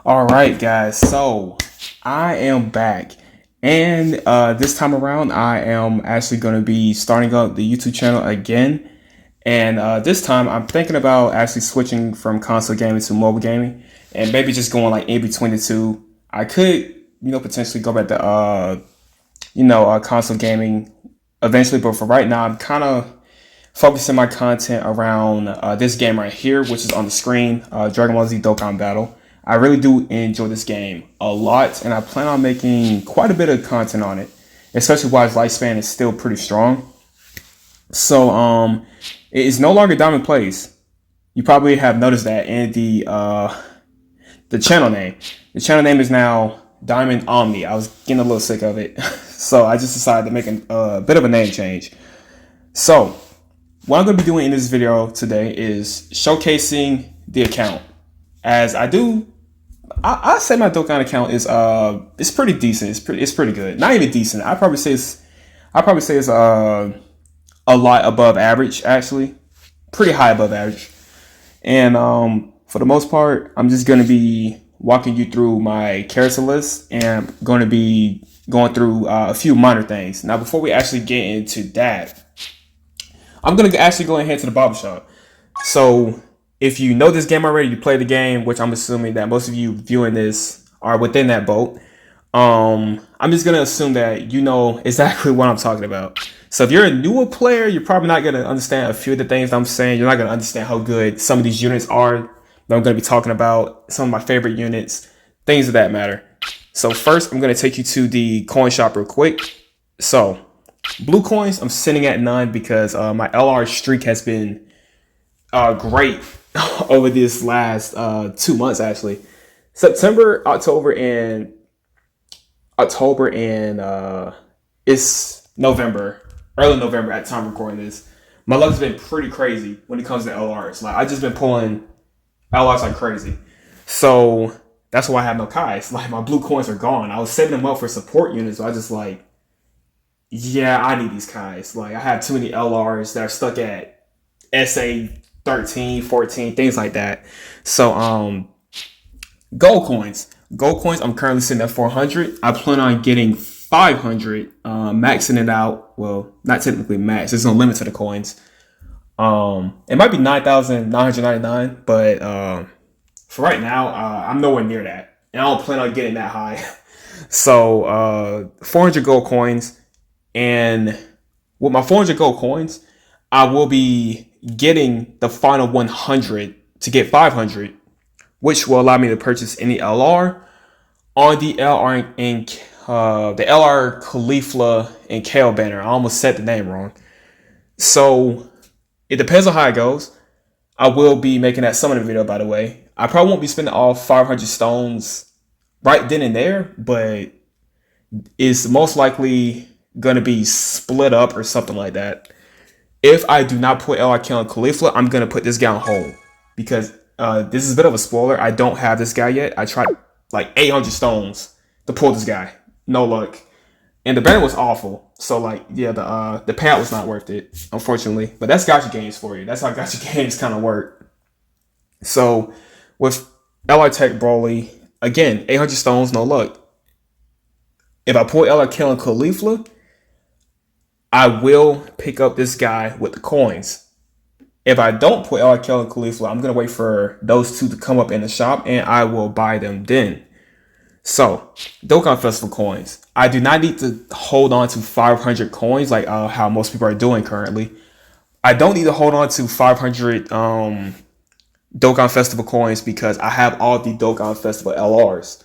All right, guys. So I am back, and this time around, I am actually going to be starting up the YouTube channel again. And this time, I'm thinking about actually switching from console gaming to mobile gaming, and maybe just going like in between the two. I could, potentially go back to console gaming eventually, but for right now, I'm kind of focusing my content around this game right here, which is on the screen, Dragon Ball Z Dokkan Battle. I really do enjoy this game a lot, and I plan on making quite a bit of content on it, especially while its lifespan is still pretty strong. So, it is no longer Diamond Plays. You probably have noticed that in the channel name. The channel name is now Diamond Omni. I was getting a little sick of it, so I just decided to make a bit of a name change. So, what I'm going to be doing in this video today is showcasing the account. As I say my Dokkan account is it's pretty decent. It's pretty good. Not even decent. I probably say it's a lot above average, actually, pretty high above average. And for the most part, I'm just going to be walking you through my character list, and I'm going to be going through a few minor things. Now, before we actually get into that, I'm going to actually go ahead to the barbershop. So if you know this game already, you play the game, which I'm assuming that most of you viewing this are within that boat. I'm just going to assume that you know exactly what I'm talking about. So if you're a newer player, you're probably not going to understand a few of the things I'm saying. You're not going to understand how good some of these units are that I'm going to be talking about, some of my favorite units, things of that matter. So first, I'm going to take you to the coin shop real quick. So blue coins, I'm sitting at none because my LR streak has been great over this last 2 months, actually. September, October, and it's November, early November at the time of recording this. My luck's been pretty crazy when it comes to LRs. Like, I just been pulling LRs like crazy. So that's why I have no Kais. Like, my blue coins are gone. I was setting them up for support units, so I just like, yeah, I need these Kais. Like, I have too many LRs that are stuck at SA 13, 14, things like that. So, gold coins. Gold coins, I'm currently sitting at 400. I plan on getting 500, maxing it out. Well, not technically max. There's no limit to the coins. It might be 9,999, but for right now, I'm nowhere near that. And I don't plan on getting that high. So, 400 gold coins. And with my 400 gold coins, I will be getting the final 100 to get 500, which will allow me to purchase any LR on the LR and the LR Caulifla and Kale banner. I almost said the name wrong. So it depends on how it goes. I will be making that summoning video, by the way. I probably won't be spending all 500 stones right then and there, but it's most likely going to be split up or something like that. If I do not put LR Kale and Caulifla, I'm going to put this guy on hold because this is a bit of a spoiler. I don't have this guy yet. I tried like 800 stones to pull this guy. No luck. And the banner was awful. So like, yeah, the payout was not worth it, unfortunately. But that's gacha games for you. That's how gacha games kind of work. So with LR Tech Broly, again, 800 stones, no luck. If I pull LR Kale and Caulifla, I will pick up this guy with the coins. If I don't put LR Kale and Caulifla, I'm going to wait for those two to come up in the shop and I will buy them then. So, Dokkan Festival coins. I do not need to hold on to 500 coins like how most people are doing currently. I don't need to hold on to 500 Dokkan Festival coins because I have all the Dokkan Festival LRs.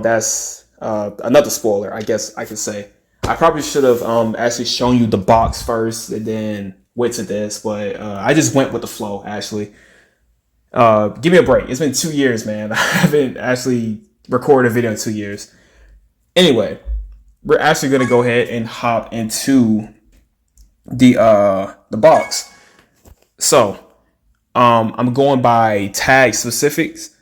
That's another spoiler, I guess I could say. I probably should have actually shown you the box first and then went to this, but I just went with the flow, actually. Give me a break. It's been 2 years, man. I haven't actually recorded a video in 2 years. Anyway, we're actually going to go ahead and hop into the box. So, I'm going by tag specifics.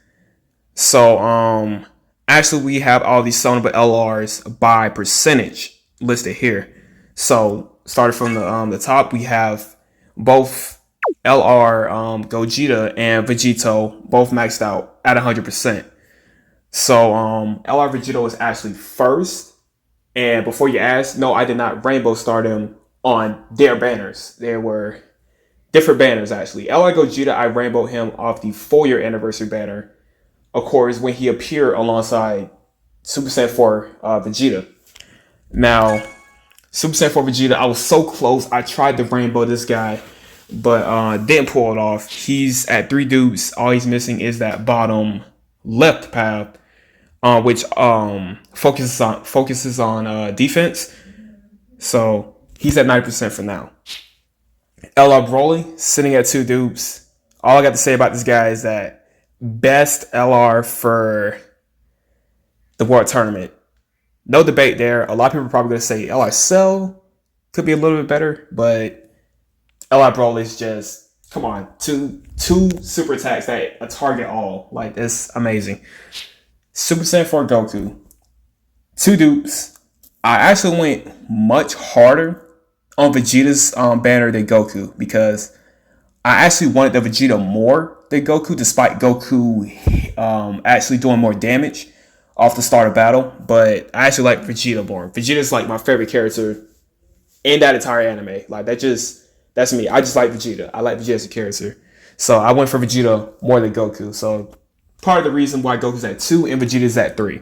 So, actually, we have all these summonable LRs by percentage listed here. So started from the top, we have both LR Gogeta and Vegito both maxed out at 100%. So LR Vegeta was actually first. And before you ask, no, I did not rainbow star them on their banners. There were different banners actually. LR Gogeta, I rainbowed him off the 4-year anniversary banner. Of course, when he appeared alongside Super Saiyan 4 Vegeta. Now, Super Saiyan 4 Vegeta, I was so close. I tried to rainbow this guy, but didn't pull it off. He's at 3 dupes. All he's missing is that bottom left path, which focuses on defense. So he's at 90% for now. LR Broly sitting at 2 dupes. All I got to say about this guy is that best LR for the World Tournament. No debate there. A lot of people are probably going to say LR Cell could be a little bit better, but LR Broly is just, come on, two super attacks that target all. Like, it's amazing. Super Saiyan 4 Goku, 2 dupes. I actually went much harder on Vegeta's banner than Goku because I actually wanted the Vegeta more than Goku, despite Goku actually doing more damage off the start of battle. But I actually like Vegeta more. Vegeta's like my favorite character in that entire anime. Like, that's me. I just like Vegeta. I like Vegeta as a character. So I went for Vegeta more than Goku. So part of the reason why Goku's at 2 and Vegeta's at 3.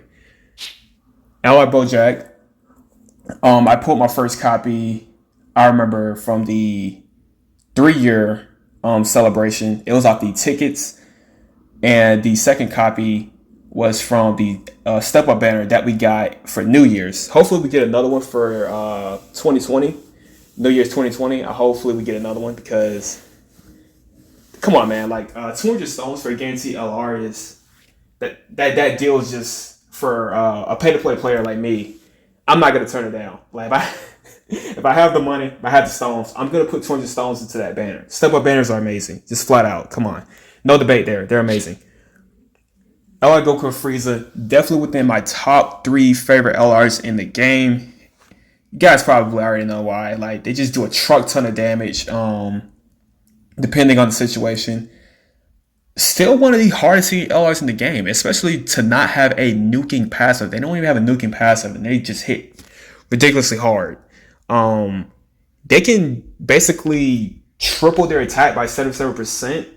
LR Bojack. I pulled my first copy, I remember, from the 3-year celebration. It was off the tickets. And the second copy was from the Step Up banner that we got for New Year's. Hopefully we get another one for 2020. New Year's 2020. Hopefully we get another one because, come on, man. Like, 200 stones for a guaranteed LR is, that deal is just for a pay-to-play player like me. I'm not going to turn it down. Like, if I have the money, if I have the stones, I'm going to put 200 stones into that banner. Step Up banners are amazing. Just flat out. Come on. No debate there. They're amazing. LR Goku and Frieza, definitely within my top 3 favorite LRs in the game. You guys probably already know why. Like, they just do a truck ton of damage, depending on the situation. Still one of the hardest hitting LRs in the game, especially to not have a nuking passive. They don't even have a nuking passive, and they just hit ridiculously hard. They can basically triple their attack by 77%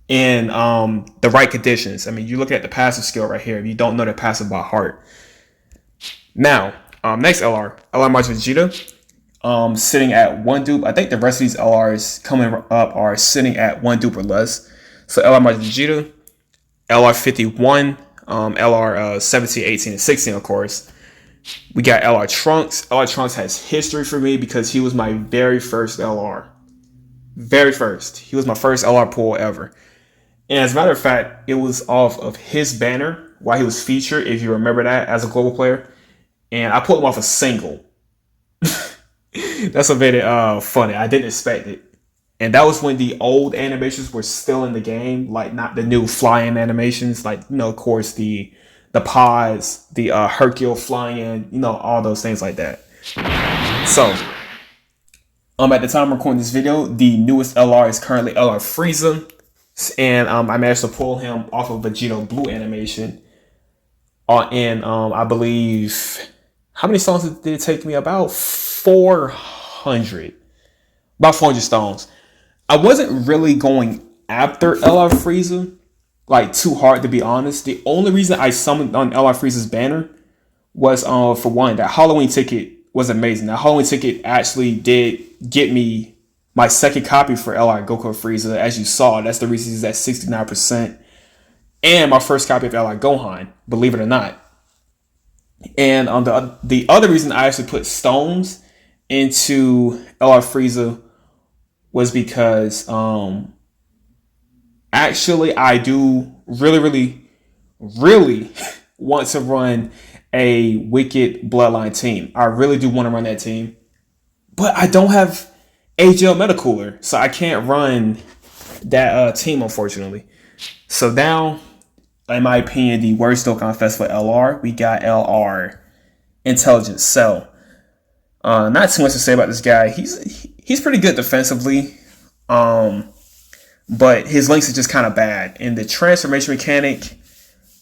in the right conditions. I mean, you look at the passive skill right here. If you don't know the passive by heart. Now, next LR Majin Vegeta, sitting at 1 dupe. I think the rest of these LRs coming up are sitting at 1 dupe or less. So LR Majin Vegeta, LR 51, LR 17, 18, and 16, of course. We got LR Trunks. LR Trunks has history for me because he was my very first LR. Very first. He was my first LR pull ever. And as a matter of fact, it was off of his banner while he was featured, if you remember that, as a global player. And I pulled him off a single. That's a bit funny. I didn't expect it. And that was when the old animations were still in the game, like not the new flying animations, like, you know, of course, the pods, the Hercule flying in, you know, all those things like that. So, at the time I'm recording this video, the newest LR is currently LR Frieza. And I managed to pull him off of Vegeta Blue animation. And I believe, how many stones did it take me? About 400. About 400 stones. I wasn't really going after LR Frieza, like, too hard, to be honest. The only reason I summoned on LR Frieza's banner was, for one, that Halloween ticket was amazing. That Halloween ticket actually did get me my second copy for LR Goku Frieza. As you saw, that's the reason he's at 69%. And my first copy of LR Gohan, believe it or not. And the other reason I actually put stones into LR Frieza was because actually I do really want to run a Wicked Bloodline team. I really do want to run that team. But I don't have AGL Metacooler, so I can't run that team, unfortunately. So now, in my opinion, the worst Dokkan Fest for LR, we got LR Intelligent Cell. Not too much to say about this guy. He's pretty good defensively, but his links are just kind of bad. And the transformation mechanic,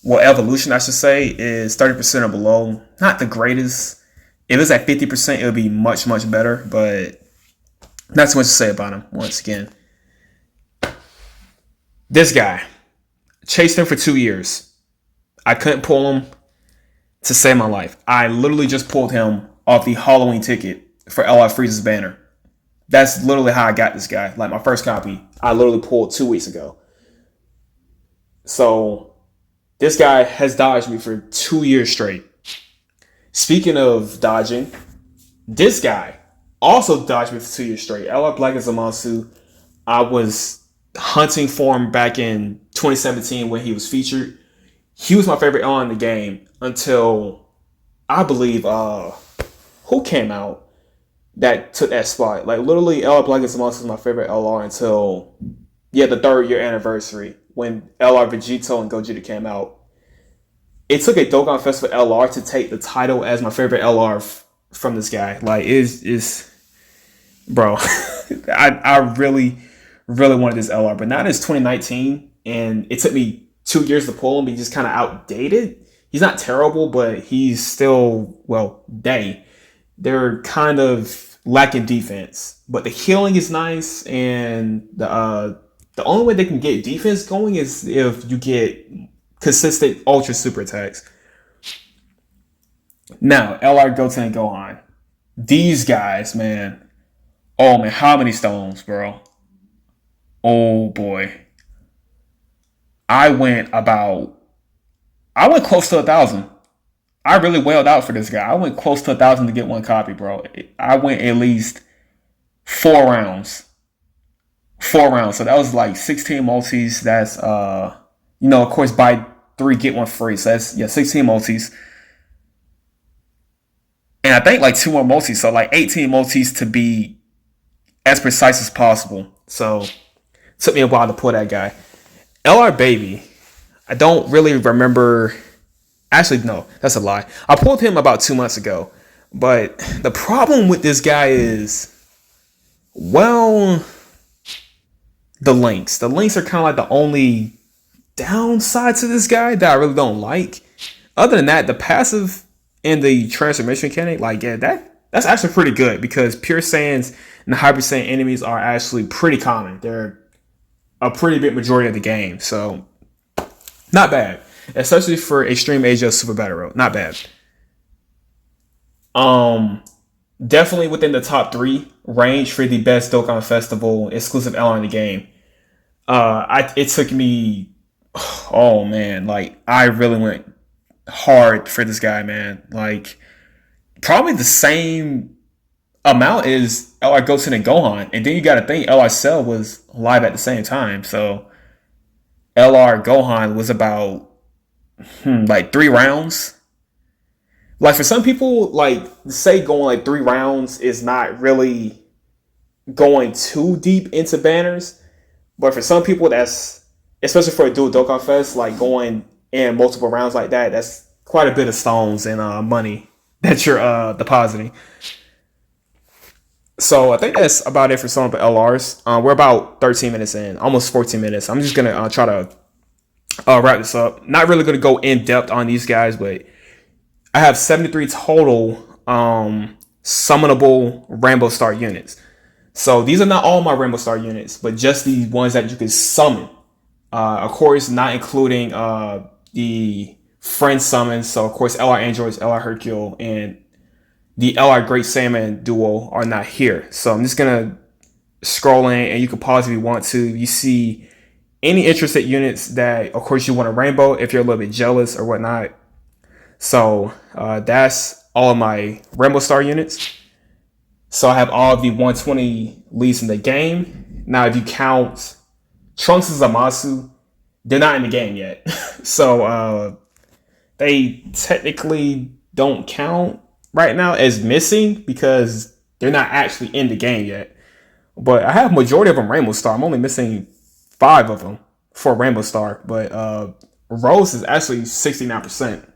well, evolution, I should say, is 30% or below. Not the greatest. If it's at 50%, it would be much, much better. But not too much to say about him, once again. This guy, chased him for 2 years. I couldn't pull him to save my life. I literally just pulled him off the Halloween ticket for LR Freeze's banner. That's literally how I got this guy. Like my first copy, I literally pulled 2 weeks ago. So this guy has dodged me for 2 years straight. Speaking of dodging, this guy also dodged me for 2 years straight. LR Black is Zamasu. I was hunting for him back in 2017 when he was featured. He was my favorite LR in the game until I believe who came out that took that spot. Like literally, LR Black is Zamasu was my favorite LR until the 3rd year anniversary when LR Vegito and Gogeta came out. It took a Dokkan Festival LR to take the title as my favorite LR from this guy. Like, is bro, I really wanted this LR, but now it's 2019, and it took me 2 years to pull him. He's just kind of outdated. He's not terrible, but he's still, well, they're kind of lacking defense. But the healing is nice, and the only way they can get defense going is if you get consistent ultra super attacks. Now, LR Goten and Gohan. These guys, man. Oh, man, how many stones, bro? Oh, boy. I went close to 1,000. I really wailed out for this guy. I went close to 1,000 to get one copy, bro. I went at least 4 rounds. 4 rounds. So that was like 16 multis. That's, of course, buy 3, get 1 free. So that's, 16 multis. And I think like 2 more multis. So like 18 multis to be as precise as possible. So it took me a while to pull that guy. LR Baby. I don't really remember. Actually, no, that's a lie. I pulled him about 2 months ago. But the problem with this guy is, well, the links. The links are kind of like the only downside to this guy that I really don't like. Other than that, the passive and the transformation mechanic, that's actually pretty good because Pure Saiyans and Hyper Saiyan enemies are actually pretty common. They're a pretty big majority of the game, so not bad. Especially for Extreme Asia Super Battle Road. Not bad. Definitely within the top 3 range for the best Dokkan Festival exclusive LR in the game. It took me, oh man, like I really went hard for this guy, man. Like probably the same amount as LR Goten and Gohan, and then you got to think LR Cell was live at the same time, so LR Gohan was about like 3 rounds. Like for some people, like say going like 3 rounds is not really going too deep into banners, but for some people that's, especially for a dual Dokkan Fest, like going in multiple rounds like that, that's quite a bit of stones and money that you're depositing. So I think that's about it for some of the LRs. We're about 13 minutes in, almost 14 minutes. I'm just gonna try to wrap this up. Not really gonna go in depth on these guys, but I have 73 total summonable Rainbow Star units. So these are not all my Rainbow Star units, but just the ones that you can summon. Of course, not including the friend summons. So of course, LR Androids, LR Hercule, and the LR Great Saiyaman duo are not here. So I'm just gonna scroll in, and you can pause if you want to. You see any interested units that, of course, you want a rainbow if you're a little bit jealous or whatnot. So that's all of my Rainbow Star units. So I have all of the 120 leads in the game. Now, if you count Trunks and Zamasu, they're not in the game yet. So they technically don't count right now as missing because they're not actually in the game yet. But I have majority of them Rainbow Star. I'm only missing 5 of them for Rainbow Star. But Rose is actually 69%.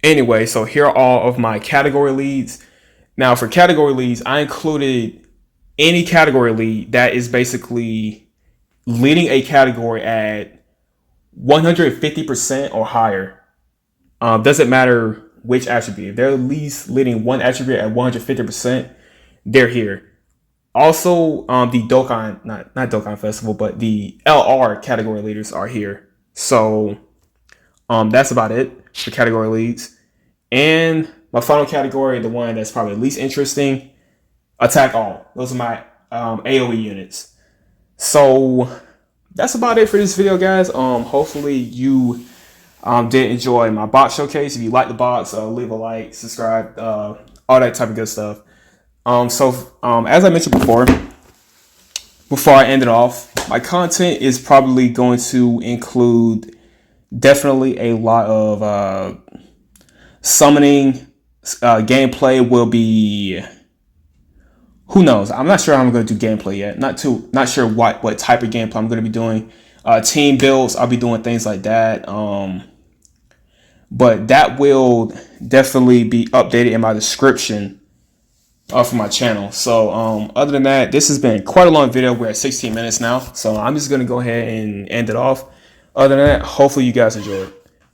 Anyway, so here are all of my category leads. Now, for category leads, I included any category lead that is basically leading a category at 150% or higher. Doesn't matter which attribute. If they're at least leading one attribute at 150%, they're here. Also, the Dokkan, not Dokkan Festival, but the LR category leaders are here. So that's about it for category leads. And my final category, the one that's probably least interesting, attack all. Those are my AoE units. So that's about it for this video, guys. Hopefully you did enjoy my box showcase. If you like the box, leave a like, subscribe, all that type of good stuff. As I mentioned before I end it off, my content is probably going to include definitely a lot of summoning. Gameplay will be, who knows? I'm not sure how I'm going to do gameplay yet. Not sure what type of gameplay I'm going to be doing. Team builds, I'll be doing things like that. But that will definitely be updated in my description for my channel. So other than that, this has been quite a long video. We're at 16 minutes now, so I'm just going to go ahead and end it off. Other than that, hopefully you guys enjoyed.